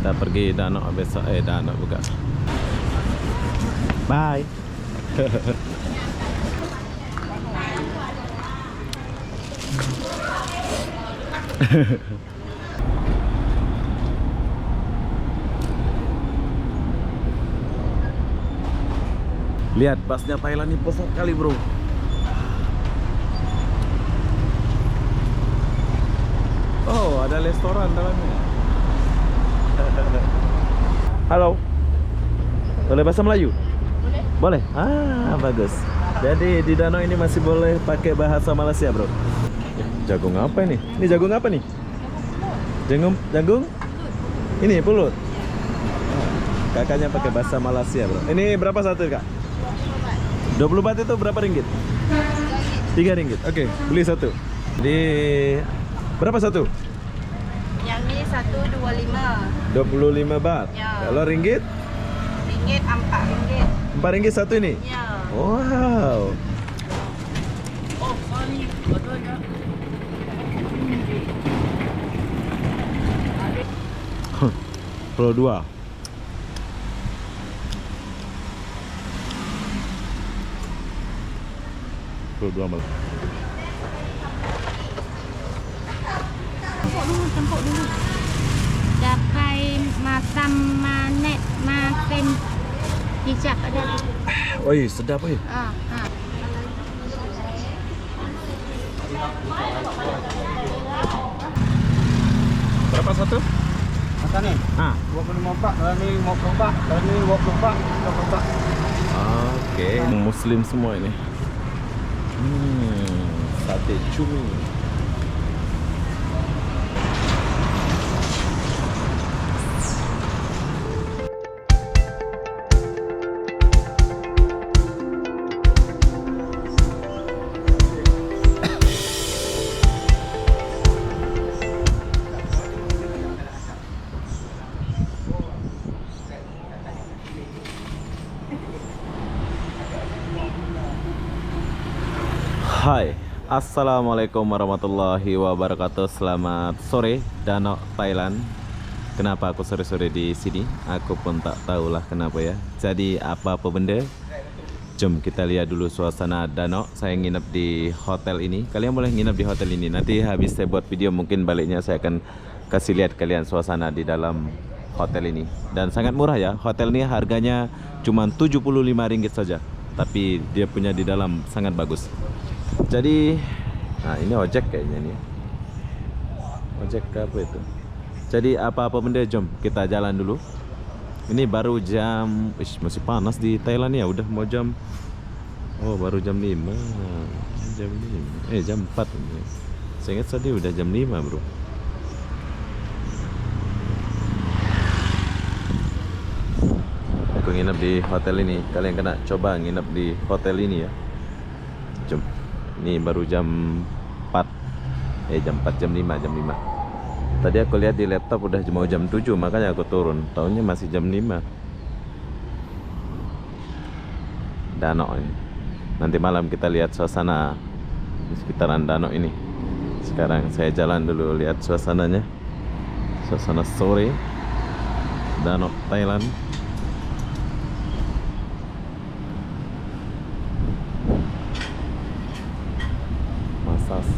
Kita pergi danau besok, danau buka. Bye. Lihat busnya Thailand ini besar kali bro. Oh, ada restoran dalamnya. Halo. Boleh bahasa Melayu? Boleh. Ah, bagus. Jadi di danau ini masih boleh pakai bahasa Malaysia, bro. Jagung apa ini? Ini jagung apa nih? Jagung? Ini pulut. Kakaknya pakai bahasa Malaysia, bro. Ini berapa satu, Kak? 20 baht itu berapa ringgit? 3 ringgit. Oke, beli satu. Di berapa satu? Yang ini 125. 25 baht. Ya. Kalau ringgit? Ringgit 4 ringgit. 4 ringgit satu ini? Ya. Wow. Oh, sorry. Betul ya. Pro 2. Pro 2 malah. Tempuk dulu. Dapai masam manet matem hijab ada. Oi, sedap oi. Berapa satu? Masa ni? Ah. 25 baht, kalau ni 50 baht, kalau ni 20 baht, 30 baht. Oke, Muslim semua ini. Sate cumi. Hai, assalamualaikum warahmatullahi wabarakatuh. Selamat sore, Danau Thailand. Kenapa aku sore-sore di sini? Aku pun tak tahulah kenapa ya. Jadi apa benda? Jom kita lihat dulu suasana danau. Saya nginep di hotel ini. Kalian boleh nginep di hotel ini. Nanti habis saya buat video, mungkin baliknya saya akan kasih lihat kalian suasana di dalam hotel ini. Dan sangat murah ya. Hotel ini harganya cuma 75 ringgit saja. Tapi dia punya di dalam sangat bagus. Jadi, nah ini ojek kayaknya nih. Ojek apa itu? Jadi apa-apa benda, jom kita jalan dulu. Ini baru jam, masih panas di Thailand ya. Udah mau jam, oh baru jam 5. Jam 5, jam 4 ini. Saya ingat tadi udah jam 5 bro. Aku nginep di hotel ini. Kalian kena coba nginep di hotel ini ya. Jom. Ini baru jam 4. Jam 4, jam 5, jam 5. Tadi aku lihat di laptop udah mau jam 7, makanya aku turun. Taunya masih jam 5. Danau ini. Nanti malam kita lihat suasana di sekitaran danau ini. Sekarang saya jalan dulu lihat suasananya. Suasana sore Danau Thailand. Masas.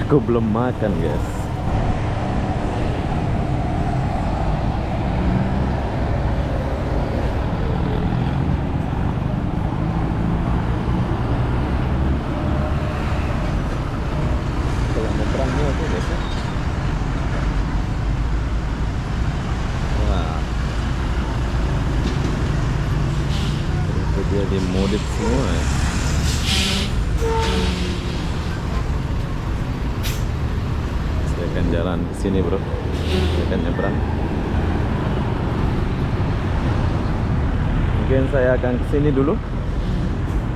Aku belum makan guys. Kalau nyebrangnya itu guys ya. Wah. Itu dia dimodif semua ya. Saya akan jalan ke sini bro. Saya akan nyebrang. Mungkin saya akan ke sini dulu.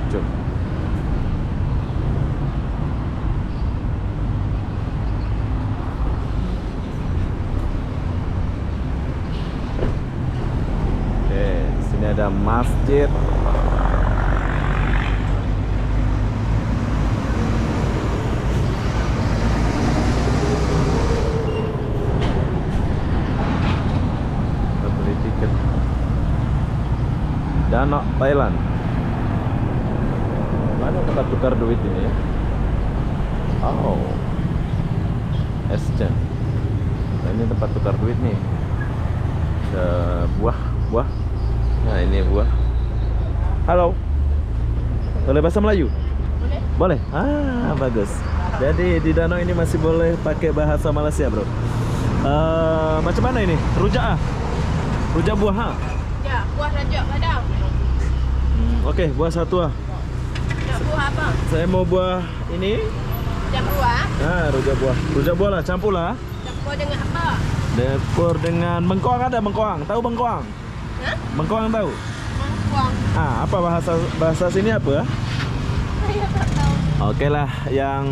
Jom. ada masjid. Kita beli tiket. Danau Thailand. Mana tempat tukar duit ini ya? Oh, exchange. Nah, ini tempat tukar duit nih. Buah. Nah, ini buah. Halo. Boleh bahasa Melayu? Boleh. Ah, bagus. Jadi di danau ini masih boleh pakai bahasa Malaysia, bro. Macam mana ini? Rujak ah? Rujak buah ha? Ya, buah rajak ada. Oke, buah satu ah. Nak buah apa? Saya mau buah ini. Rujak buah. Nah, rujak buah. Rujak buah lah, campur lah. Campur dengan apa? Dapur dengan bengkoang ada bengkoang. Tahu bengkoang? Hah? Bengkoang tahu? Mangkuang. Ah, apa bahasa sini apa? Saya tak tahu. Oke lah, yang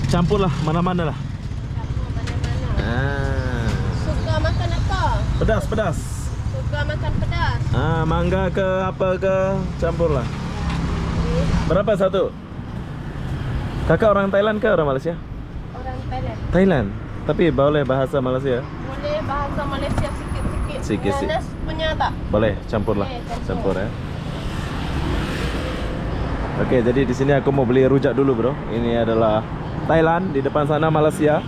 campur lah, mana-mana lah. Campur mana-mana. Ah, Suka makan apa? pedas. Suka makan pedas. Ah, mangga ke apa ke campur lah. Berapa satu? Kakak orang Thailand ke orang Malaysia? Orang Thailand. Thailand. Tapi boleh bahasa Malaysia? Boleh bahasa Malaysia sikit-sikit. Sikit-sikit. Nanas punya tak? Boleh, campur lah. Boleh, Campur ya. Oke, jadi di sini aku mau beli rujak dulu, bro. Ini adalah Thailand, di depan sana Malaysia.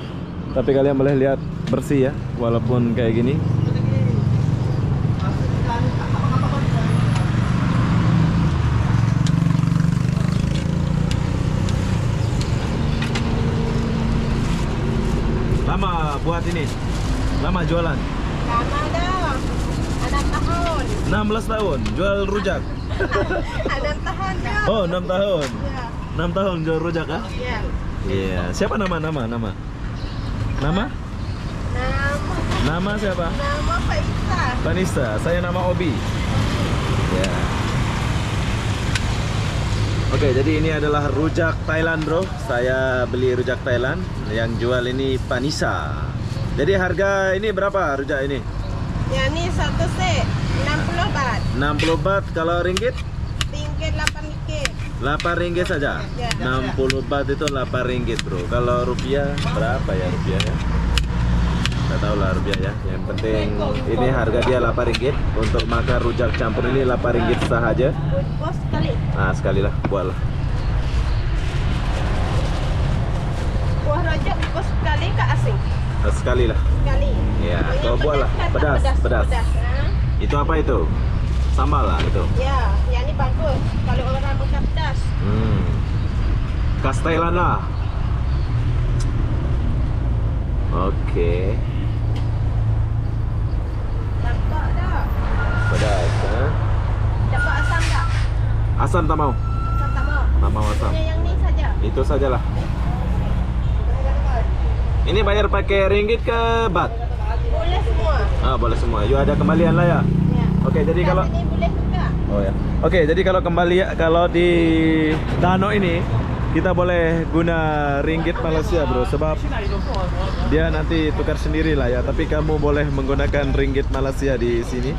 Tapi kalian boleh lihat bersih ya, walaupun kayak gini. Lama buat ini. Lama jualan. Lama dah. 6 tahun. 16 tahun jual rujak. 6 tahun dah. Oh, 6 tahun. Ya. 6 tahun jual rujak ah? Ya. Iya. Siapa nama? Nama? Nama Nama siapa? nama Faisa. Vanessa. Saya nama Obi. Ya. Oke, jadi ini adalah rujak Thailand, bro. Saya beli rujak Thailand. Yang jual ini Vanessa. Jadi harga ini berapa rujak ini? Yang ni satu set 60 baht. 60 baht. Kalau ringgit? Ringgit 8 ringgit. 8 ringgit saja. Ya. 60 baht itu 8 ringgit, bro. Kalau rupiah berapa ya rupiahnya? Tidak tahu lah rupiah ya. Yang penting ini harga dia 8 ringgit. Untuk makan rujak campur ini 8 ringgit sahaja. Bos sekali. Nah, sekali lah, buatlah. Buah rojak bos sekali ke asing. Sekali lah. Sekali. Ya, Yang kau buatlah. kan tak Pedas. ha? Itu apa itu? Sambal lah itu. Ya, yang ni bagus. Kalau orang makan pedas. Khas Thailand lah. Oke. Nampak tak? Pedas, ha? Dapat asam tak? Asam tak mau? Asam tak mau? Tak mau asam. Punya yang ni saja. Itu sajalah. Ini bayar pakai ringgit ke baht? Boleh semua. Ah, boleh semua. You ada kembalian lah ya. Ya. Oke, jadi Kat kalau sini boleh juga. Oh ya. Oke, jadi kalau di danau ini kita boleh guna ringgit Malaysia, bro, sebab dia nanti tukar sendiri lah ya. Tapi kamu boleh menggunakan ringgit Malaysia di sini.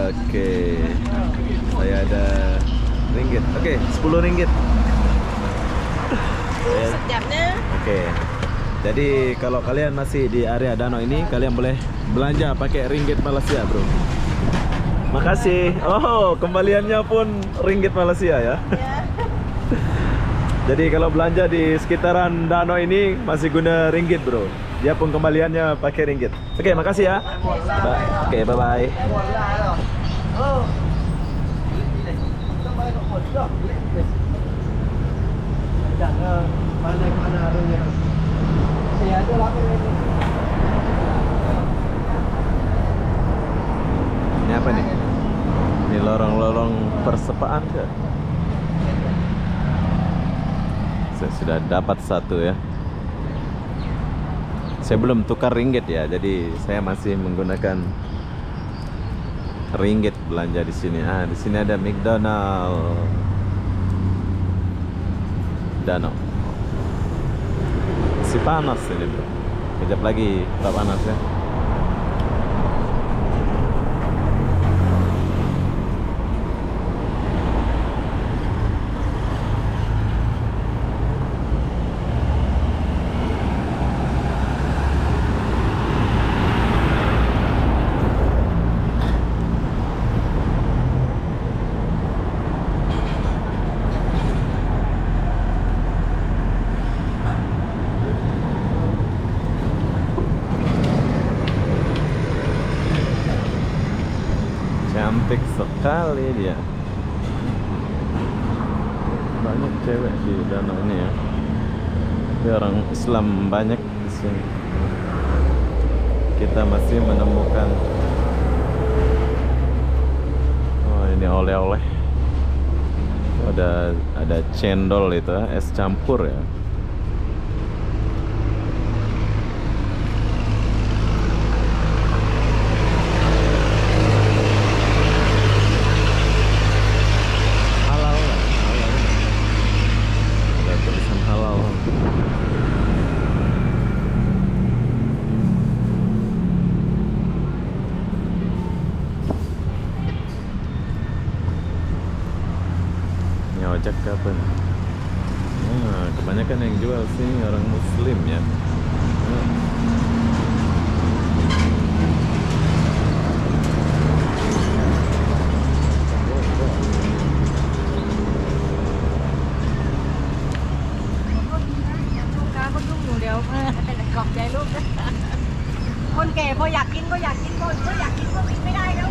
Oke. Saya ada ringgit. Oke, 10 ringgit. Sekejapnya. Oke. Jadi kalau kalian masih di area danau ini, kalian boleh belanja pakai ringgit Malaysia, bro. Makasih. Oh, kembaliannya pun ringgit Malaysia ya. Ya. Jadi kalau belanja di sekitaran danau ini masih guna ringgit, bro. Dia pun kembaliannya pakai ringgit. Oke, makasih ya. Oke, bye-bye. Ini apa nih? Ini lorong-lorong persepaan ke? Saya sudah dapat satu ya. Saya belum tukar ringgit ya, jadi saya masih menggunakan ringgit belanja di sini. Ah, di sini ada McDonald Danau. Si panas ini, bro. Kejap lagi tak panas ya. cantik sekali dia. Banyak cewek di danau ini ya. Tapi orang Islam banyak di sini. Kita masih menemukan. Oh, ini oleh-oleh. Ada cendol itu, es campur ya. Halal lah, halal. Ada tulisan halal. Ini ojek kapan? Nah, kebanyakan yang jual sini orang Muslim ya. Nah. Con kẻ côอยากกินก็อยากกินคนก็อยากกินก็กินไม่ได้แล้ว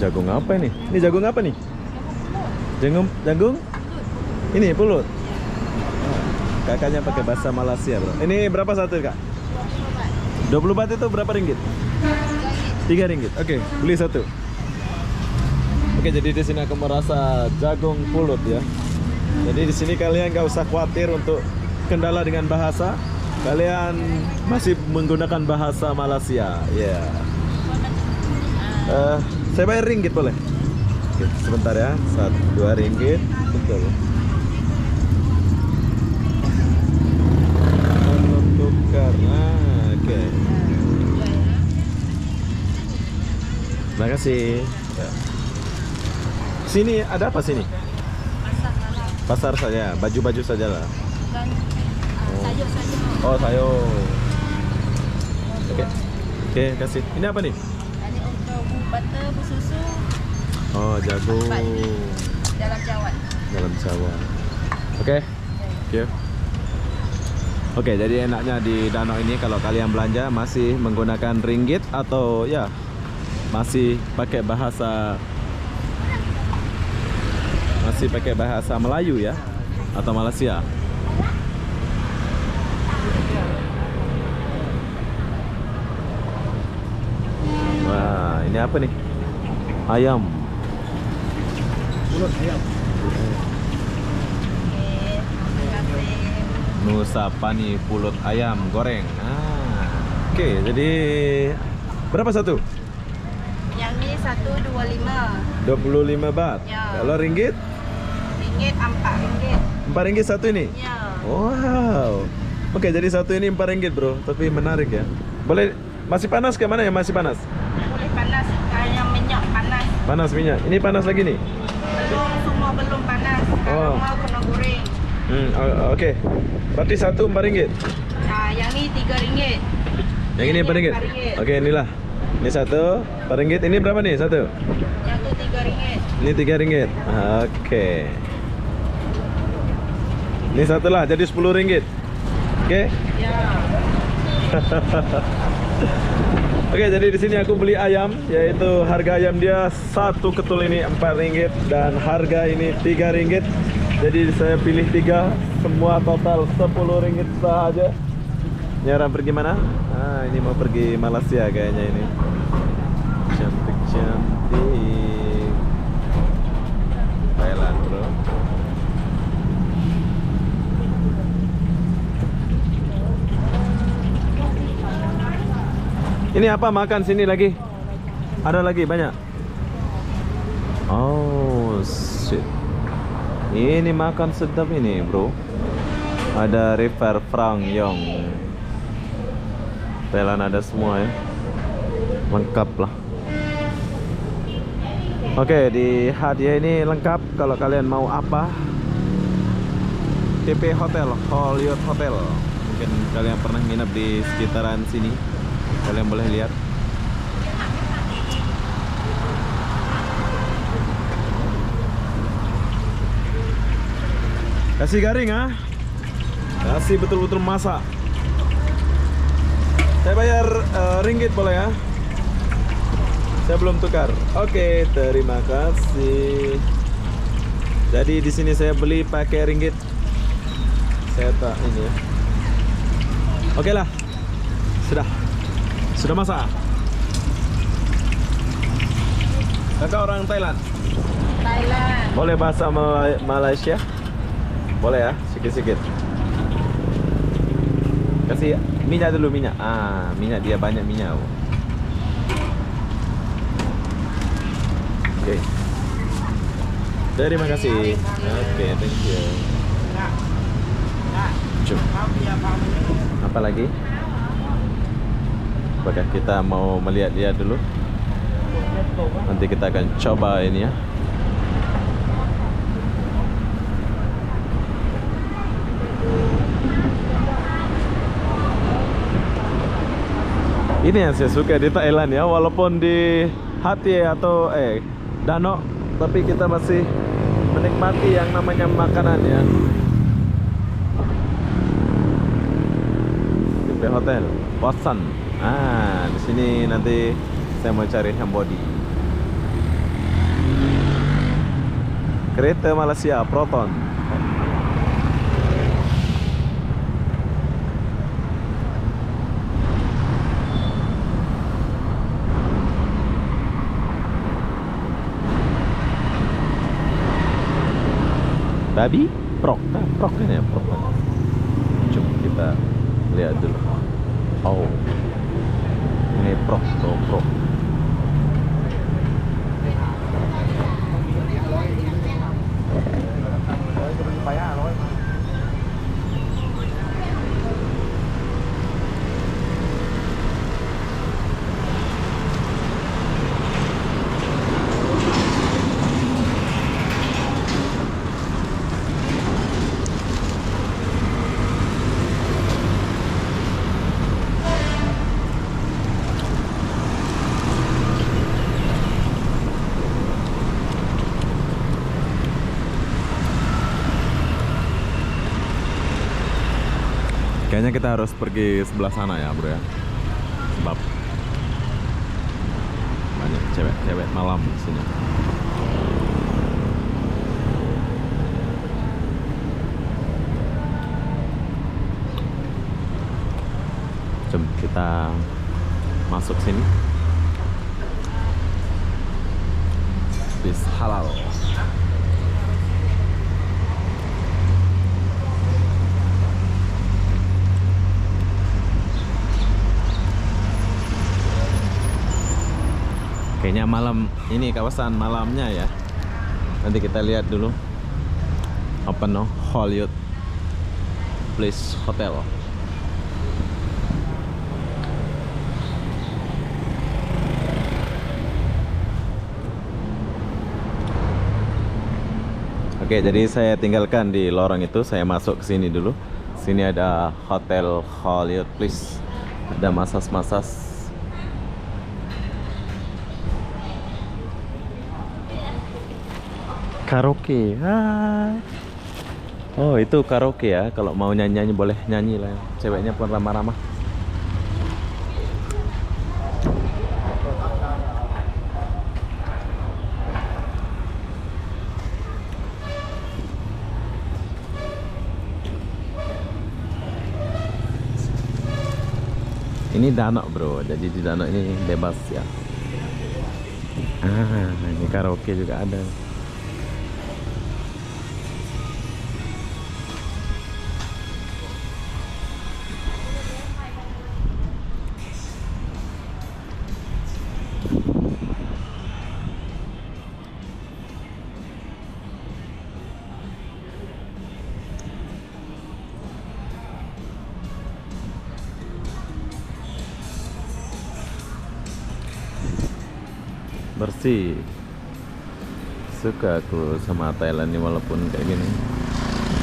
Jagung apa ini? Ini jagung apa nih? Jagung? Ini pulut. Kakaknya pakai bahasa Malaysia, bro. Ini berapa satu, Kak? 20 baht itu berapa ringgit? 3 ringgit. Oke, beli satu. Oke, jadi di sini aku merasa jagung pulut ya. Jadi di sini kalian nggak usah khawatir untuk kendala dengan bahasa. Kalian masih menggunakan bahasa Malaysia. Ya. Saya bayar ringgit boleh? Oke, sebentar ya. 2 ringgit. Betul. Tukar. Oke. Terima kasih. Ya. Sini ada apa sini? Pasar saja, baju-baju saja lah. Sayur-sayur. Oh, sayur. Oke. Oke, kasih. Ini apa nih? Ini untuk butter, susu, Oh, jagung. dalam cawan. Dalam cawan. Oke. Thank you. Oke, jadi enaknya di danau ini kalau kalian belanja masih menggunakan ringgit atau ya masih pakai bahasa Melayu ya atau Malaysia. Wah, ini apa nih? Ayam. Pulut ayam. Nusa Pani pulut ayam goreng. Oke, jadi berapa satu? Yang ini 125. 25 baht. Ya. Kalau ringgit? Ringgit 4 ringgit. 4 ringgit satu ini? Ya. Wow. Oke, jadi satu ini 4 ringgit, bro. Tapi menarik ya. Boleh masih panas ke mana ya? Masih panas? Boleh panas, kayak minyak panas. Panas minyak. Ini panas lagi nih. Belum, semua belum panas. Kalau Oh. mau kena goreng. Oke. Berarti satu 4 ringgit. Nah, yang ini 3 ringgit. Yang ini 4 ringgit. 4 ringgit. Oke, inilah. Ini satu 4 ringgit. Ini berapa nih satu? Yang itu 3 ringgit. Ini 3 ringgit. Oke. Ini satu lah, jadi 10 ringgit. Oke. Ya. Oke, jadi di sini aku beli ayam, yaitu harga ayam dia satu ketul ini 4 ringgit dan harga ini 3 ringgit. Jadi saya pilih 3, semua total 10 ringgit saja. Ini orang pergi mana? Ini mau pergi Malaysia kayaknya ini. Cantik-cantik. Thailand, bro. Ini apa makan sini lagi? Ada lagi banyak. Oh, shit. Ini makan sedap ini, bro. Ada River Frang Yong. Thailand ada semua ya. Lengkap lah. Oke, di Hadia ini lengkap. Kalau kalian mau apa? TP Hotel, Hollywood Hotel. Mungkin kalian pernah nginep di sekitaran sini. Kalian boleh lihat. Kasih garing ah. Kasih betul-betul masak. Saya bayar ringgit boleh ya? Saya belum tukar. Oke, terima kasih. Jadi di sini saya beli pakai ringgit. Saya tak ini ya. Oke lah. Sudah masak. Kakak orang Thailand. Thailand. Boleh bahasa Malaysia? Boleh ya, sikit-sikit. Kasih minyak dulu, minyak. Minyak dia banyak minyak. Oke. Terima kasih. Oke, thank you. Cuk. Apa lagi? Apakah kita mau melihat-lihat dulu? Nanti kita akan coba ini ya. Ini yang saya suka di Thailand ya, walaupun di Hati atau Danok, tapi kita masih menikmati yang namanya makanan ya. Di hotel Watson. Di sini nanti saya mau cari Hambody. Kereta Malaysia Proton. Tadi prok kan ya, prok kan. Coba kita lihat dulu. Oh, ini prok. Kayaknya kita harus pergi sebelah sana ya bro ya. Sebab banyak cewek-cewek malam di sini. Jom kita masuk sini. Bis halal. Kayaknya malam ini kawasan malamnya ya. Nanti kita lihat dulu. Apa no? Hollywood Place Hotel. Oke, jadi saya tinggalkan di lorong itu, saya masuk ke sini dulu. Sini ada Hotel Hollywood Place. Ada masas-masas. Karaoke. Oh, itu karaoke ya. Kalau mau nyanyi-nyanyi boleh nyanyi lah. Ceweknya pun ramah-ramah. Ini Danok bro. Jadi di Danok ini bebas ya. Ini karaoke juga ada. Bersih. Suka aku sama Thailand ini walaupun kayak gini.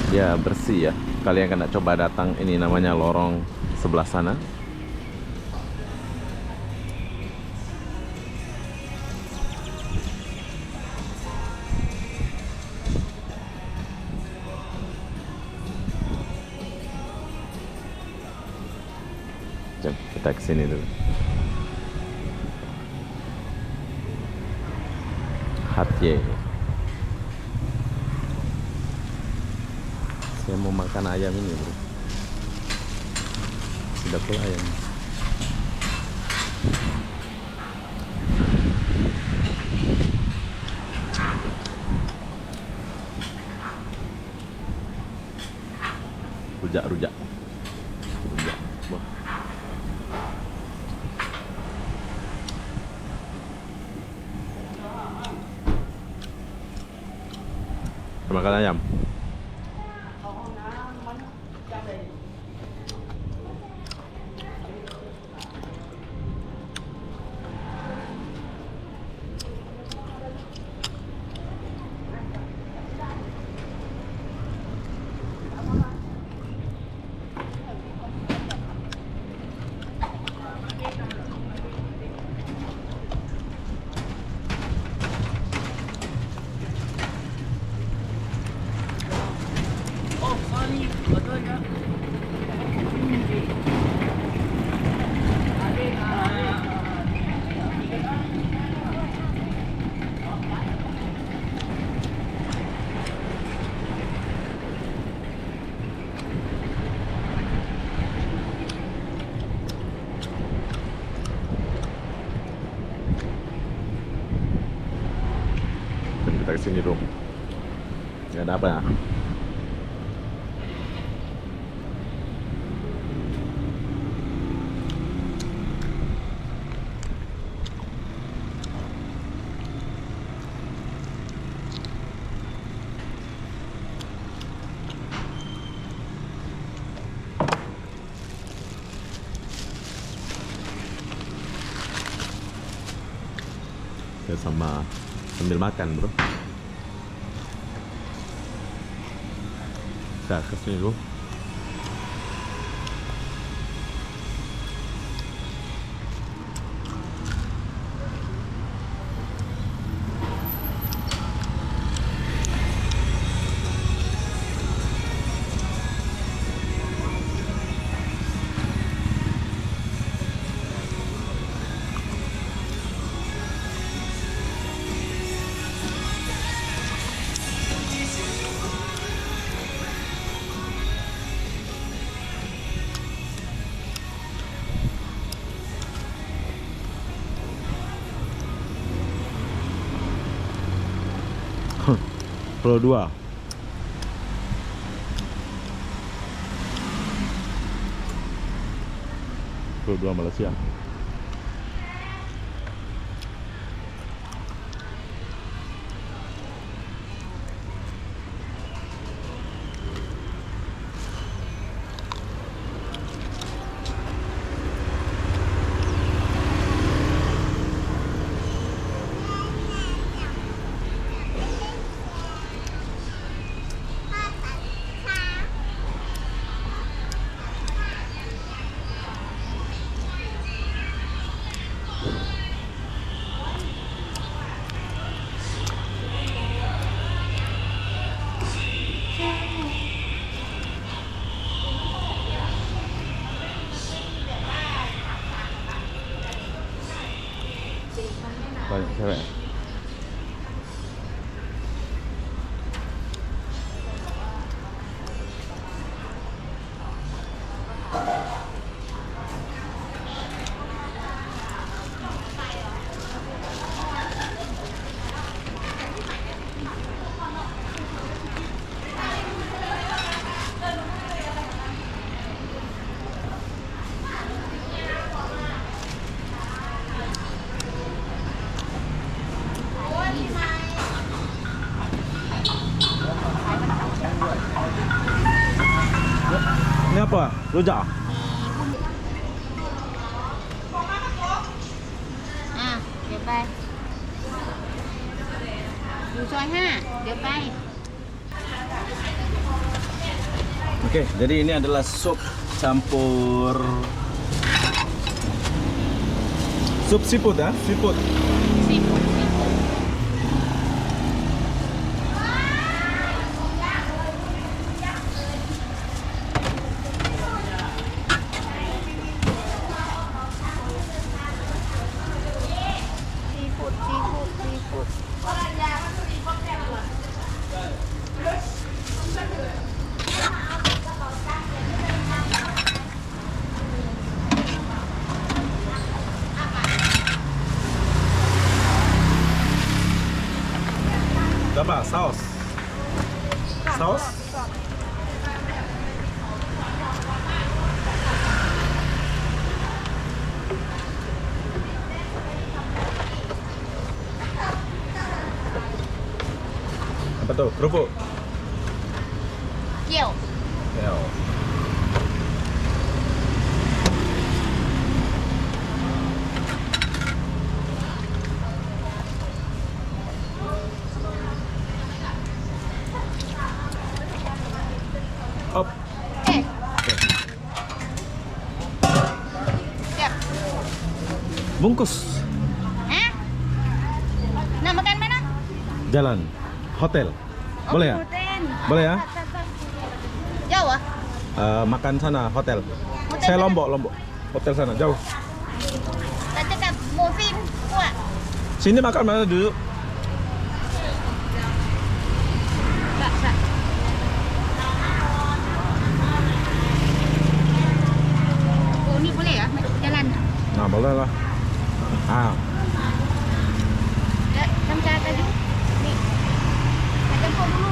Ya bersih ya. Kalian kena coba datang, ini namanya lorong sebelah sana. Jom kita kesini dulu. Hatye. Saya mau makan ayam ini, bro. Sudah full ayam. Rujak. Wah. Makan ayam. Kita kesini dulu. Nggak ada apa ya? Ya sama sambil makan, bro. Kita kesini dulu. Pro 2. Pro 2 Malaysia. Banyak cewek. Ini apa? Rujak? ดี๋ยวไปอยู่ซอย5เดี๋ยวไป Oke, jadi ini adalah sup campur sup seafood ya, seafood. Siput. Coba saus. Saus. Apa tuh? Kerupuk. Kieu. Ya. Op. Eh. Siap. Bungkus. Hah? Nak makan mana? Jalan. Hotel. Boleh ya? Hotel. Boleh ya? Jauh ah? Makan sana, hotel. Hotel Saya mana? Lombok. Hotel sana, jauh. Tak cakap mau film kuat. Sini makan mana duduk? Tak. Oh ni boleh ya? Jalan. Nah, boleh lah. Ah, Ya, camca tadi. Ni. Nak campur dulu.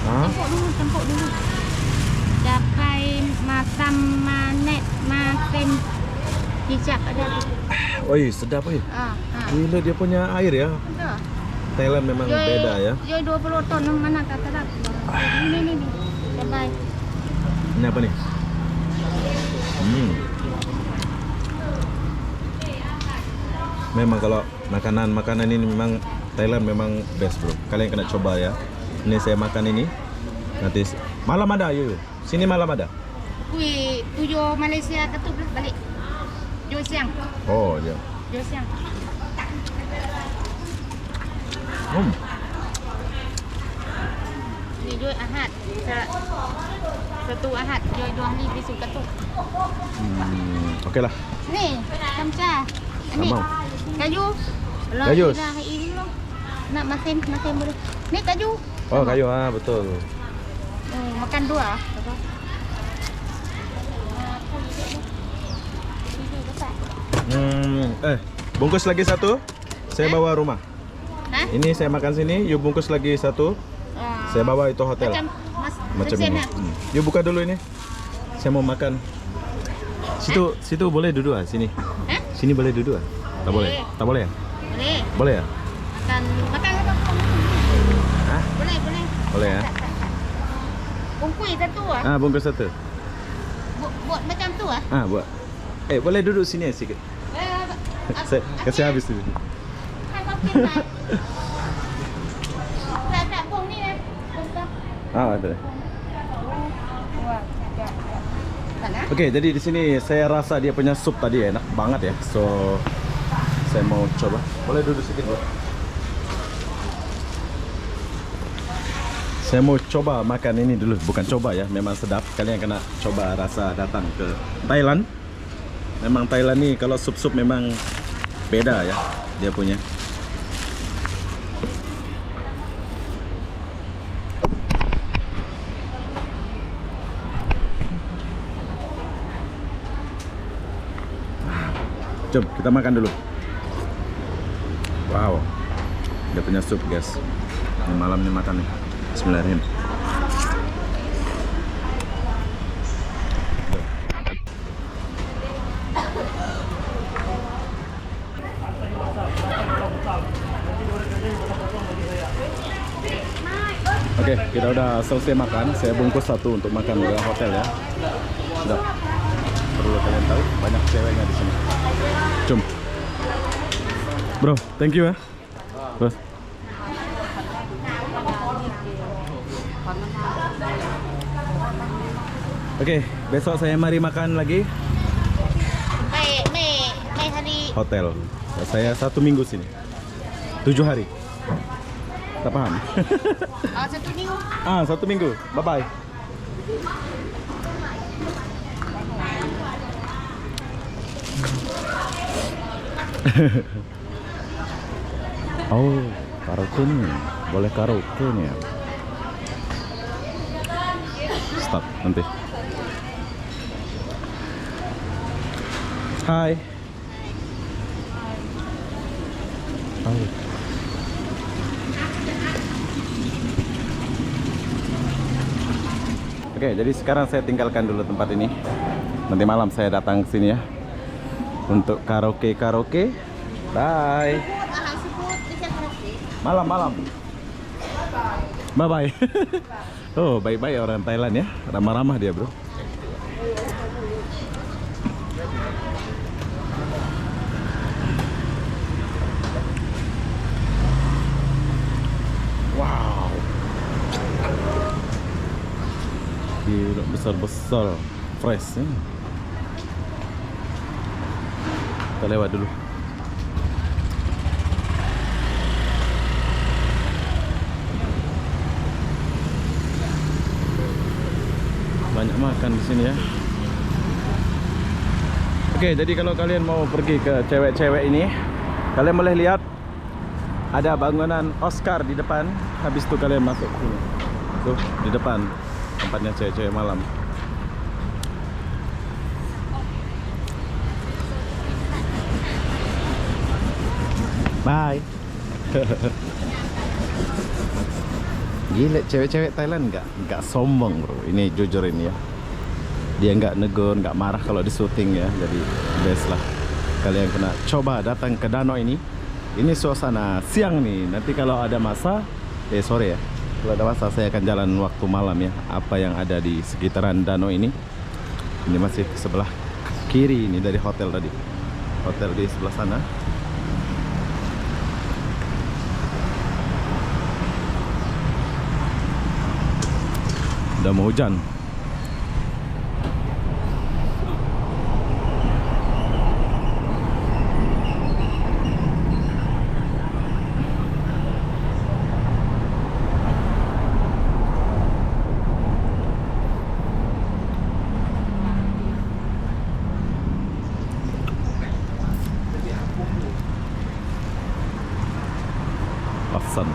ah. Campur dulu. Dapat masam manet makan hijab ada tu. Oi, sedap oi. Gila dia punya air ya. Betul. Thailand memang beda ya. Dia 20 ton mana kata tak. Ni. Dapat. Ini apa nih? Memang kalau makanan ini memang Thailand memang best bro. Kalian kena coba ya. Ini saya makan ini. Nanti malam ada yuk. Sini malam ada. Kui tujuh Malaysia ketuk balik. Jom siang. Oh ya. Jom siang. Ni Jom Ahad. Satu Ahad. Jom 2 hari besok ketuk. Oke lah. Ni, camca. Ni. Mau. Kayu. Kayu. Nak makan boleh. Ni kayu. Oh kayu betul. Makan dua. Bungkus lagi satu. Saya bawa rumah. Hah? Ini saya makan sini. Yuk bungkus lagi satu. Saya bawa itu hotel. Macam ini. Yuk buka dulu ini. Saya mau makan. Situ boleh duduk ah sini. Hah? Sini boleh duduk ah? Tak boleh. Tak boleh ya? Boleh. Boleh ya? Makan apa? Hah? Boleh. Boleh ya? Bungkus satu ah. Bungkus satu. Buat macam tu ah. Buat. Boleh duduk sini sikit. Saya kasih habis dulu. Kan kopi lah. Tak bung ni eh. Ada. Tak nak? Oke, jadi di sini saya rasa dia punya sup tadi enak banget ya. So saya mau coba. Boleh duduk sedikit, Bro? Saya mau coba makan ini dulu, bukan coba ya, memang sedap. Kalian kena coba rasa datang ke Thailand. Memang Thailand nih kalau sup-sup memang beda ya dia punya. Jom kita makan dulu. Wow, dia punya sup guys. Ini malam nih makan nih. Bismillahirrahmanirrahim. Oke, kita udah selesai makan. Saya bungkus satu untuk makan di hotel ya. Sudah. Perlu kalian tahu, banyak ceweknya di sini. Jom. Bro, thank you ya. Bos. Oke, besok saya mari makan lagi Mai hari hotel. Saya 1 minggu sini. 7 hari. Tak paham? 1 minggu. 1 minggu. Bye bye. Oh, karaoke nih. Boleh karaoke nih ya. Stop nanti. Hai. Hai. Oke, jadi sekarang saya tinggalkan dulu tempat ini. Nanti malam saya datang ke sini ya untuk karaoke. Bye. Malam. Bye bye. Oh, bye orang Thailand ya. Ramah-ramah dia, bro. Wow. Gila, besar-besar, fresh ya. Kita lewat dulu. Banyak makan di sini ya. Oke, jadi kalau kalian mau pergi ke cewek-cewek ini, kalian boleh lihat ada bangunan Oscar di depan. Habis itu kalian masuk sini. Tuh, di depan tempatnya cewek-cewek malam. Bye. Gila, cewek-cewek Thailand nggak sombong, bro. Ini jujur ini ya. Dia nggak negur, nggak marah kalau di syuting ya. Jadi best lah. Kalian kena coba datang ke danau ini. Ini suasana siang nih. Nanti kalau ada masa, sore ya. Kalau ada masa saya akan jalan waktu malam ya. Apa yang ada di sekitaran danau ini. Ini masih sebelah kiri ini dari hotel tadi. Hotel di sebelah sana. Udah mau hujan. Afsan.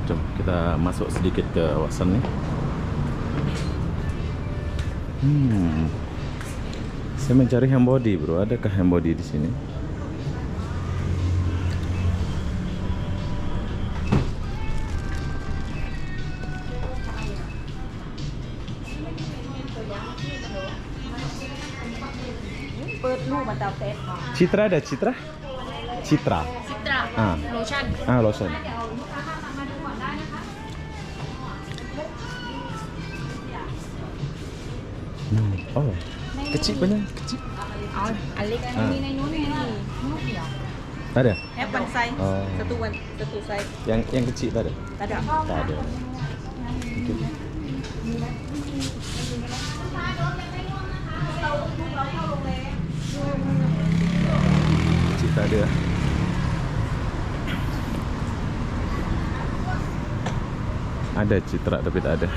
Jom kita masuk sedikit ke kawasan nih. Saya mencari Hambody, bro. Adakah Hambody di sini? Citra ada Citra? Citra. Lotion. Lotion. Oh, kecil banyak, kecil. Alik ini nih. Ada? One size. Oh. Satu size. Yang kecil tak ada? Tak ada. Tak ada. Okay. Kecil tak ada. Ada Citra tapi tak ada.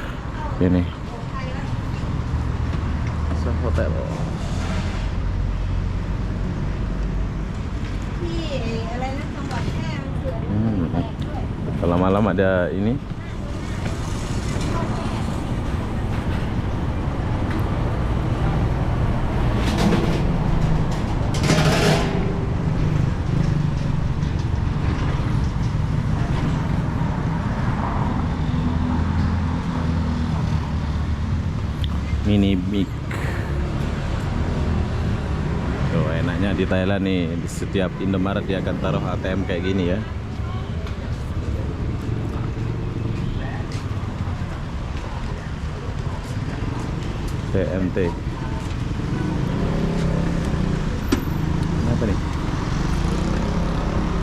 Ini. Hotel. Kalau malam ada ini. Mini mic. Tuh, enaknya di Thailand nih, di setiap Indomaret dia akan taruh ATM kayak gini ya. TMT. Ini apa nih?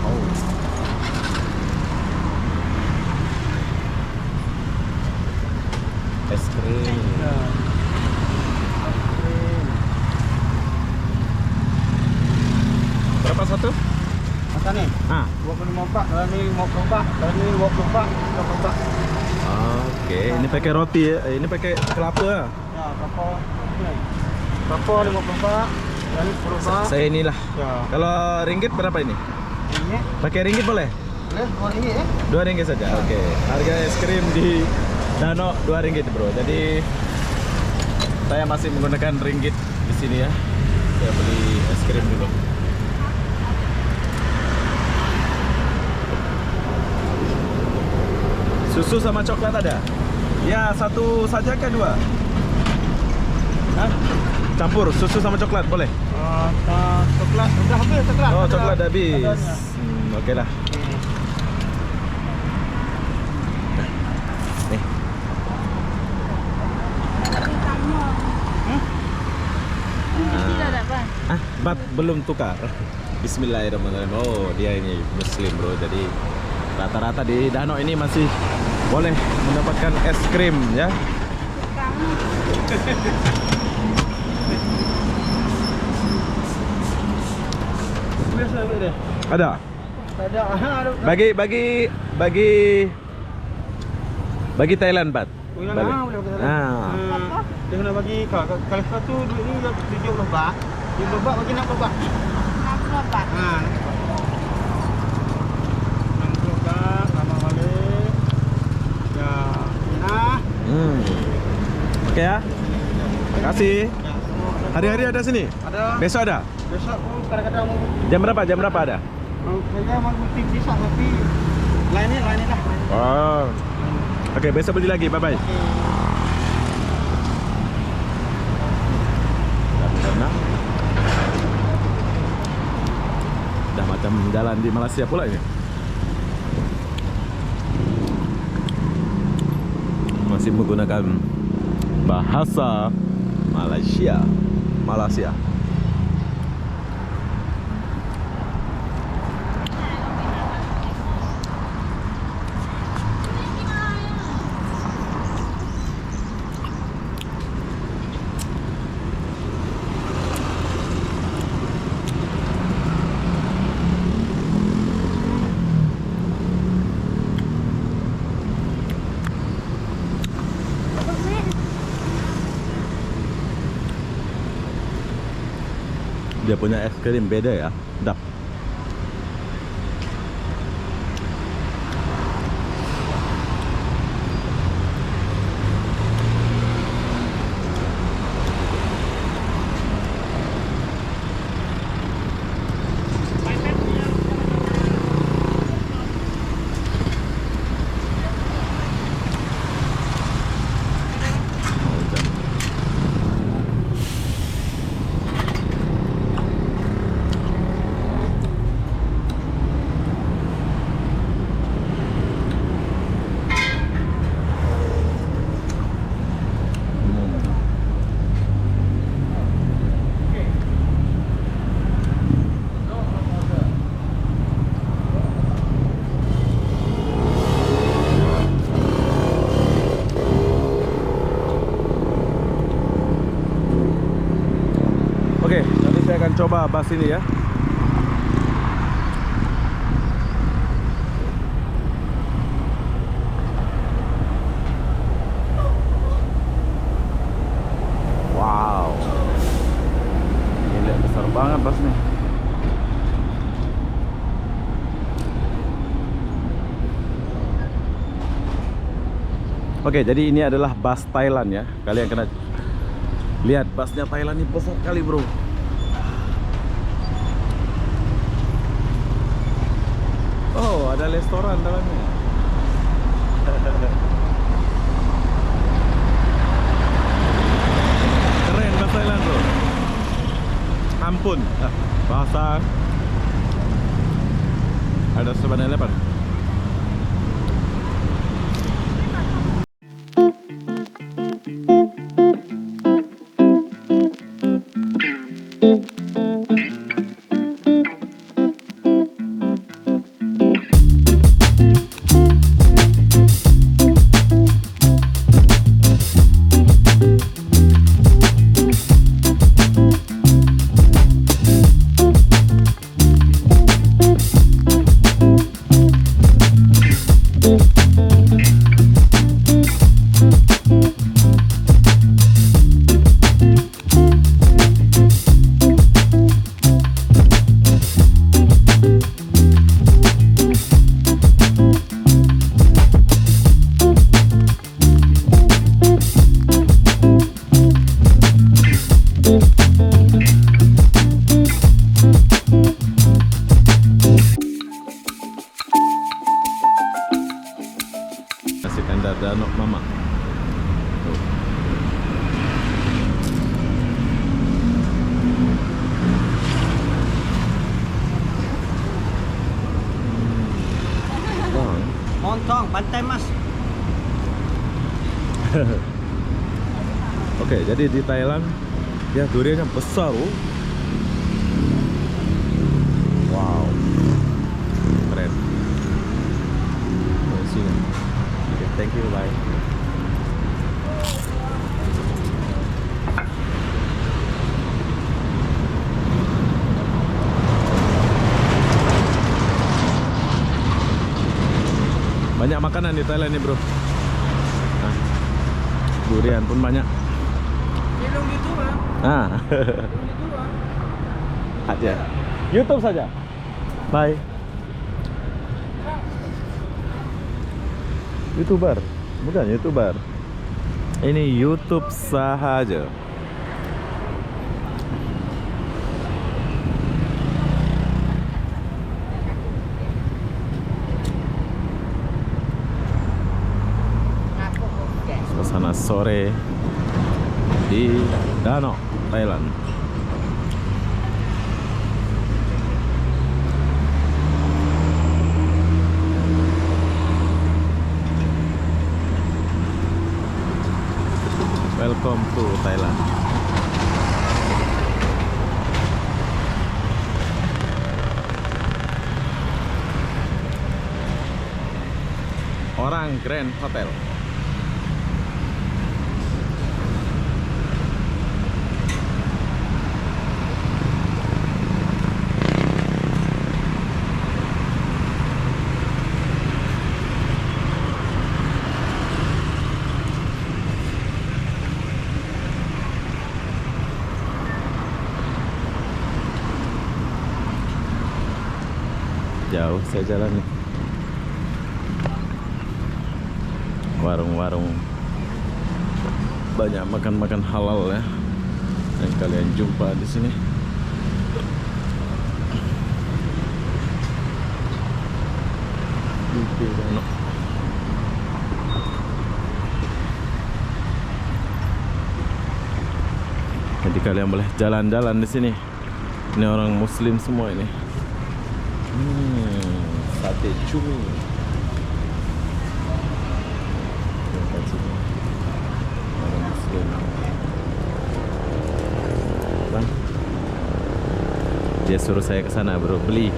Oh. Es krim. Berapa satu? Masa nih? 25 Pak, kalau ini 50 Pak, kalau ini 20 Pak, 30 Pak. Oke, ini pakai roti ya. Ini pakai kelapa ya. Ya, kapal. Kapal 50 Pak, ini 10 Pak. Saya inilah. Ya. Kalau ringgit berapa ini? Ini Pakai ringgit boleh? boleh 2 ini ya. 2 ringgit saja. Oke. Harga es krim di Danau 2 ringgit, bro. Jadi saya masih menggunakan ringgit di sini ya. Saya beli es krim dulu. Susu sama coklat ada? Ya, satu saja ke dua? Hah? Campur susu sama coklat boleh? Coklat udah habis coklat. Oh, Ada- coklat dah habis. adanya. Oke lah. Nih. Tidak ada bang. Ah, bat belum tukar. Bismillahirrahmanirrahim. Oh, dia ini muslim, bro. Jadi rata-rata di danau ini masih boleh mendapatkan es krim ya. Biasa deh. Ada. Tak ada. Ada. Bagi Thailand, Bat. Boleh Balik. lah, boleh boleh. Ah. Dia kena bagi kalau satu duit ni 7 lebah. 7 lebah bagi 6 lebah. 60 baht. Ha. 6 lebah sama balik. Ya, nah. Oke ya. Makasih. Ya, semua ada. Hari-hari ada sini? Ada. Besok ada? Besok pun kadang-kadang mau Jam berapa? Jam berapa ada? saya mau bukti besok tapi lain ni lah. Oh. Oke, besok beli lagi. Bye-bye. Karena udah macam jalan di Malaysia pula ini. Masih menggunakan bahasa Malaysia. Dia punya es krim beda ya. Sedap. Oke, nanti saya akan coba bus ini ya. Wow, gila besar banget bus nih. Oke, jadi ini adalah bus Thailand ya. Kalian kena lihat busnya Thailand ini besar kali, bro. Oh, ada restoran dalamnya. Keren bus Thailand, bro. Ampun, bahasa ada 7-Eleven. Iskandar Danau Mama. Tuh. Bang. Montong, pantai Mas. Oke, jadi di Thailand ya duriannya besar loh. Wow, keren. Sini. Oke, thank you, bye. Banyak makanan di Thailand nih bro. Nah, durian pun banyak. Film itu Bang. Ah, Film itu Bang. aja. YouTube saja. Bye. YouTuber, bukan YouTuber. Ini YouTube sahaja. Suasana sore di Danau, Thailand. Welcome to Thailand. Orang Grand Hotel. Jauh saya jalan nih. Warung-warung banyak makan-makan halal ya yang kalian jumpa di sini. Jadi kalian boleh jalan-jalan di sini. Ini orang Muslim semua ini. Sate cumi. Orang Muslim. Bang. Dia suruh saya ke sana bro, beli.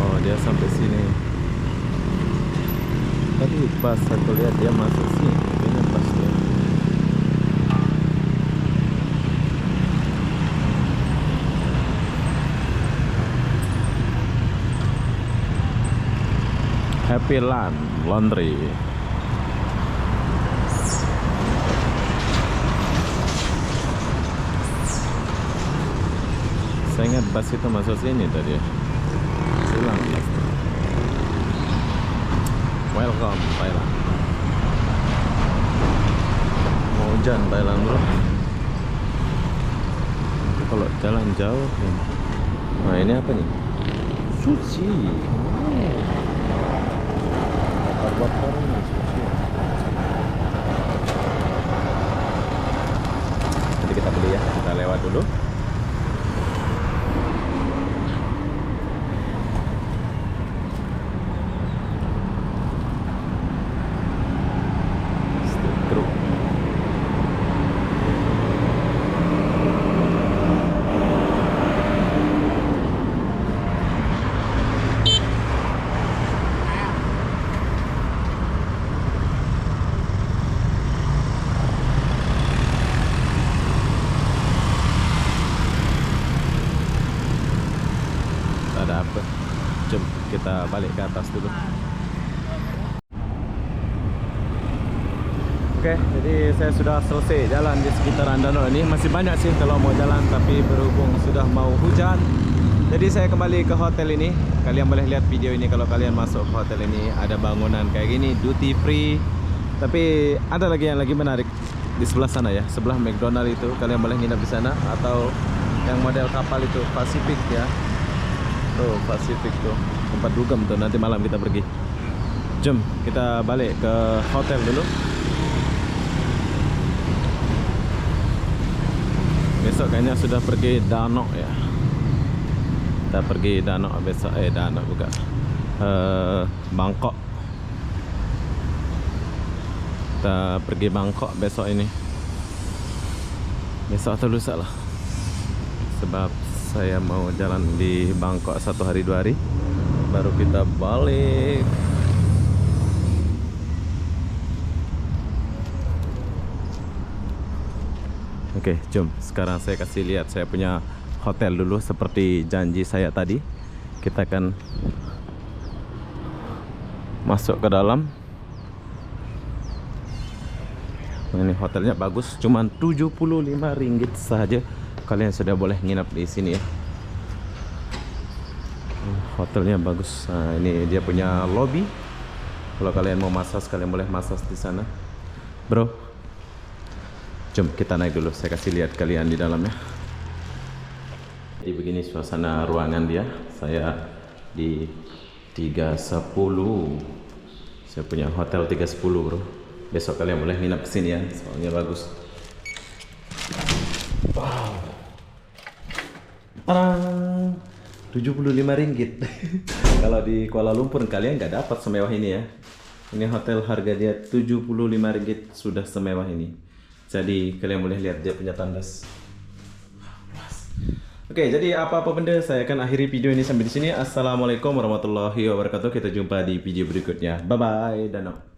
Oh, dia sampai sini. Tadi pas aku lihat dia masuk sini, kayaknya pas dia. Happy Land Laundry. Saya ingat bus itu masuk sini tadi. Hilang. Welcome Thailand. Mau hujan Thailand bro. Itu kalau jalan jauh. Nah ini apa nih? Sushi. Bakar ini sushi. Jadi kita beli ya. Kita lewat dulu. Ada apa? Jom kita balik ke atas dulu. Oke, jadi saya sudah selesai jalan di sekitaran danau ini. Masih banyak sih kalau mau jalan, tapi berhubung sudah mau hujan, jadi saya kembali ke hotel ini. Kalian boleh lihat video ini kalau kalian masuk ke hotel ini. Ada bangunan kayak gini, duty free. Tapi ada lagi yang lagi menarik di sebelah sana ya, sebelah McDonald itu. Kalian boleh nginap di sana, atau yang model kapal itu Pacific ya. Tuh Pasifik tuh tempat dugem tuh, nanti malam kita pergi. Jom kita balik ke hotel dulu. Besok kayaknya sudah pergi Danok ya. Kita pergi Danok besok. Danok juga Bangkok. Kita pergi Bangkok besok ini. Besok atau lusa lah. Sebab saya mau jalan di Bangkok 1 hari 2 hari, baru kita balik. Oke, jom sekarang saya kasih lihat saya punya hotel dulu. Seperti janji saya tadi, kita akan masuk ke dalam. Ini hotelnya bagus, cuman Rp75 saja kalian sudah boleh nginap di sini ya. Hotelnya bagus. Nah, ini dia punya lobby. Kalau kalian mau massage, kalian boleh massage di sana, bro. Jom kita naik dulu, saya kasih lihat kalian di dalamnya. Jadi begini suasana ruangan dia. Saya di 310. Saya punya hotel 310, bro. Besok kalian boleh nginap kesini ya, soalnya bagus. Wow. Rp75. Kalau di Kuala Lumpur kalian nggak dapat semewah ini ya. Ini hotel harga dia Rp75 sudah semewah ini. Jadi kalian boleh lihat dia punya tandas. Oke, jadi apa-apa benda saya akan akhiri video ini sampai di sini. Assalamualaikum warahmatullahi wabarakatuh. Kita jumpa di video berikutnya. Bye bye, Danok.